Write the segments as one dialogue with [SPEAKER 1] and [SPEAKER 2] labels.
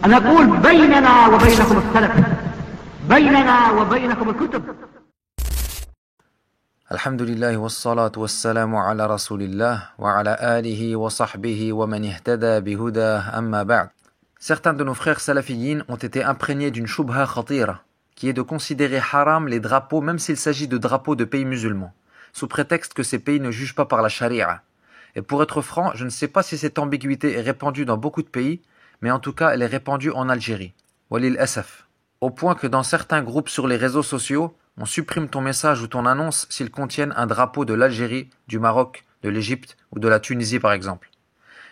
[SPEAKER 1] أنا أقول بيننا وبينكم السلف، بيننا وبينكم الكتب.
[SPEAKER 2] Alhamdulillah wassalatu wassalamu ala rasulillah wa ala alihi wa sahbihi wa man ihtada bihuda amma ba'd. Certains de nos frères salafiyin ont été imprégnés d'une shubha khatira, qui est de considérer haram les drapeaux même s'il s'agit de drapeaux de pays musulmans, sous prétexte que ces pays ne jugent pas par la charia. Et pour être franc, je ne sais pas si cette ambiguïté est répandue dans beaucoup de pays, mais en tout cas elle est répandue en Algérie. Walil asaf. Au point que dans certains groupes sur les réseaux sociaux, on supprime ton message ou ton annonce s'ils contiennent un drapeau de l'Algérie, du Maroc, de l'Égypte ou de la Tunisie par exemple.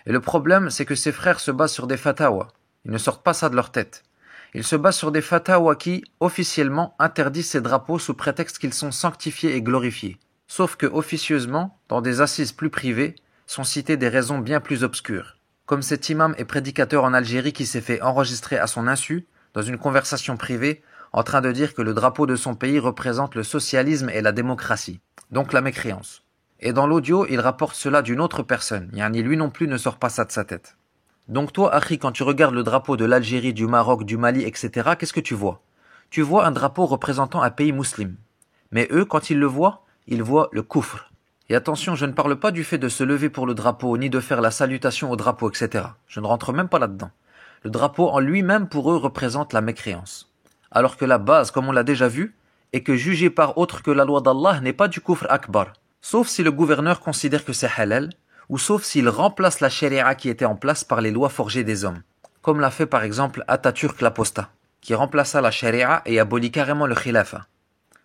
[SPEAKER 2] Et le problème, c'est que ces frères se basent sur des fatawas. Ils ne sortent pas ça de leur tête. Ils se basent sur des fatawas qui, officiellement, interdisent ces drapeaux sous prétexte qu'ils sont sanctifiés et glorifiés. Sauf que, officieusement, dans des assises plus privées, sont citées des raisons bien plus obscures. Comme cet imam et prédicateur en Algérie qui s'est fait enregistrer à son insu, dans une conversation privée, en train de dire que le drapeau de son pays représente le socialisme et la démocratie, donc la mécréance. Et dans l'audio, il rapporte cela d'une autre personne, yani lui non plus ne sort pas ça de sa tête. Donc toi, Akhi, quand tu regardes le drapeau de l'Algérie, du Maroc, du Mali, etc., qu'est-ce que tu vois? Tu vois un drapeau représentant un pays musulman. Mais eux, quand ils le voient, ils voient le kufr. Et attention, je ne parle pas du fait de se lever pour le drapeau, ni de faire la salutation au drapeau, etc. Je ne rentre même pas là-dedans. Le drapeau en lui-même, pour eux, représente la mécréance. Alors que la base, comme on l'a déjà vu, est que juger par autre que la loi d'Allah n'est pas du kufr akbar, sauf si le gouverneur considère que c'est halal, ou sauf s'il remplace la sharia qui était en place par les lois forgées des hommes, comme l'a fait par exemple Atatürk l'apostat, qui remplaça la sharia et abolit carrément le khilafa.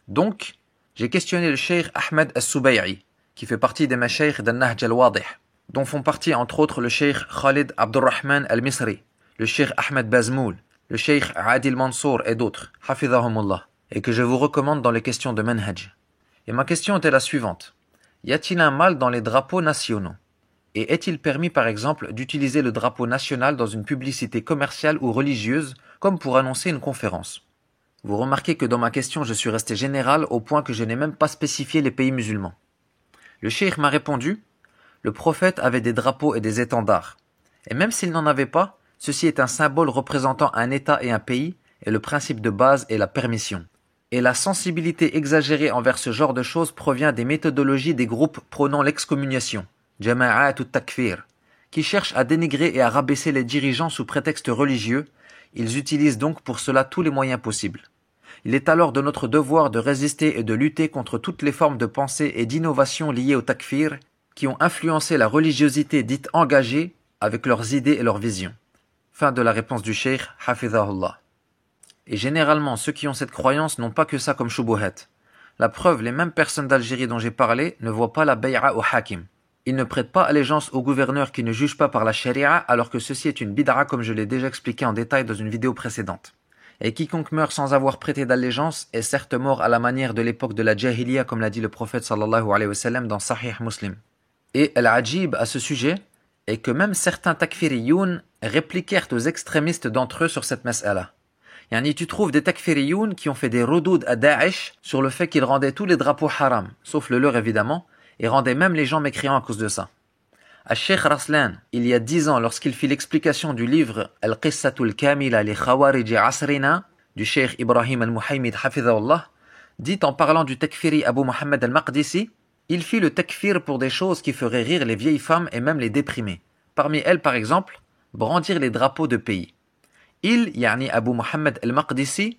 [SPEAKER 2] Donc, j'ai questionné le cheikh Ahmed As-Subay'i, qui fait partie des mashaykh d'Al-Nahj al-Wadih, dont font partie entre autres le cheikh Khalid Abdurrahman al-Misri, le cheikh Ahmed Bazmoul, le cheikh Adil Mansour et d'autres, hafidhahumullah, et que je vous recommande dans les questions de Manhaj. Et ma question était la suivante. Y a-t-il un mal dans les drapeaux nationaux? Et est-il permis par exemple d'utiliser le drapeau national dans une publicité commerciale ou religieuse comme pour annoncer une conférence? Vous remarquez que dans ma question je suis resté général au point que je n'ai même pas spécifié les pays musulmans. Le cheikh m'a répondu, le prophète avait des drapeaux et des étendards. Et même s'il n'en avait pas, ceci est un symbole représentant un État et un pays, et le principe de base est la permission. Et la sensibilité exagérée envers ce genre de choses provient des méthodologies des groupes prônant l'excommuniation, jama'at ou takfir, qui cherchent à dénigrer et à rabaisser les dirigeants sous prétexte religieux. Ils utilisent donc pour cela tous les moyens possibles. Il est alors de notre devoir de résister et de lutter contre toutes les formes de pensée et d'innovation liées au takfir, qui ont influencé la religiosité dite engagée avec leurs idées et leurs visions. Fin de la réponse du cheikh, hafidhahullah. Et généralement, ceux qui ont cette croyance n'ont pas que ça comme shubuhat. La preuve, les mêmes personnes d'Algérie dont j'ai parlé ne voient pas la bay'a au hakim. Ils ne prêtent pas allégeance au gouverneur qui ne juge pas par la sharia, alors que ceci est une bid'a comme je l'ai déjà expliqué en détail dans une vidéo précédente. Et quiconque meurt sans avoir prêté d'allégeance est certes mort à la manière de l'époque de la jahiliya, comme l'a dit le prophète sallallahu alayhi wa sallam dans Sahih Muslim. Et al-ajib à ce sujet est que même certains takfiriyoun répliquèrent aux extrémistes d'entre eux sur cette mas'ala. Yani tu trouves des takfiriyoun qui ont fait des redoud à Daesh sur le fait qu'ils rendaient tous les drapeaux haram, sauf le leur évidemment, et rendaient même les gens mécréants à cause de ça. Al-Sheikh Raslan, il y a 10 ans, lorsqu'il fit l'explication du livre Al-Qissatul Kamila li Khawarij Asrina du Cheikh Ibrahim al-Muhaymid hafidhahullah, dit en parlant du takfiri Abu Muhammad al-Maqdisi, il fit le takfir pour des choses qui feraient rire les vieilles femmes et même les déprimer. Parmi elles, par exemple, brandir les drapeaux de pays. Il, yani Abu Muhammad al-Maqdisi,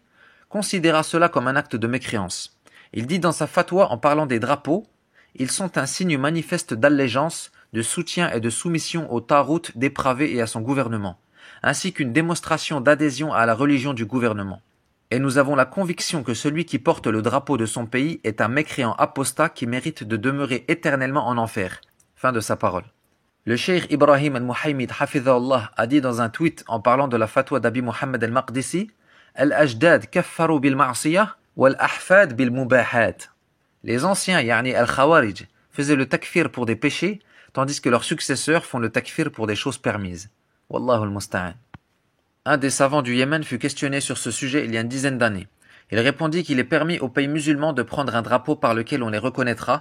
[SPEAKER 2] considéra cela comme un acte de mécréance. Il dit dans sa fatwa en parlant des drapeaux, ils sont un signe manifeste d'allégeance, de soutien et de soumission au tarout dépravé et à son gouvernement, ainsi qu'une démonstration d'adhésion à la religion du gouvernement. Et nous avons la conviction que celui qui porte le drapeau de son pays est un mécréant apostat qui mérite de demeurer éternellement en enfer. Fin de sa parole. Le cheikh Ibrahim al-Muhaymid hafidhahullah a dit dans un tweet en parlant de la fatwa d'Abi Muhammad al-Maqdisi, Al-Ajdad kaffaru bil-ma'siyah wal-ahfad bil-mubahat. Les anciens, yani al-Khawarij, faisaient le takfir pour des péchés, tandis que leurs successeurs font le takfir pour des choses permises. Wallahu al-musta'an. Un des savants du Yémen fut questionné sur ce sujet il y a une dizaine d'années. Il répondit qu'il est permis aux pays musulmans de prendre un drapeau par lequel on les reconnaîtra,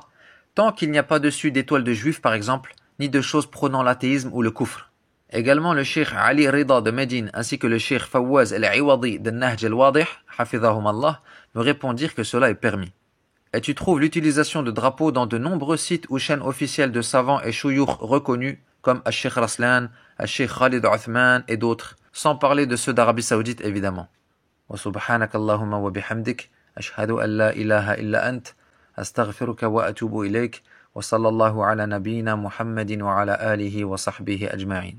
[SPEAKER 2] tant qu'il n'y a pas dessus d'étoiles de juifs par exemple, ni de choses prônant l'athéisme ou le kufr. Également le Cheikh Ali Rida de Médine ainsi que le Cheikh Fawaz al-Iwadi de Nahj al-Wadih, hafidhahum Allah, me répondirent que cela est permis. Et tu trouves l'utilisation de drapeaux dans de nombreux sites ou chaînes officielles de savants et chouyours reconnus comme Al-Sheikh Raslan, Al-Sheikh Khalid Uthman et d'autres, sans parler de ceux d'Arabie Saoudite évidemment. Wa subhanaka Allahumma wa bihamdik, ashhadu an la ilaha illa ant, astaghfiruka wa atubu ilayk, wa sallallahu ala nabiyyina Muhammadin wa ala alihi wa sahbihi ajma'in.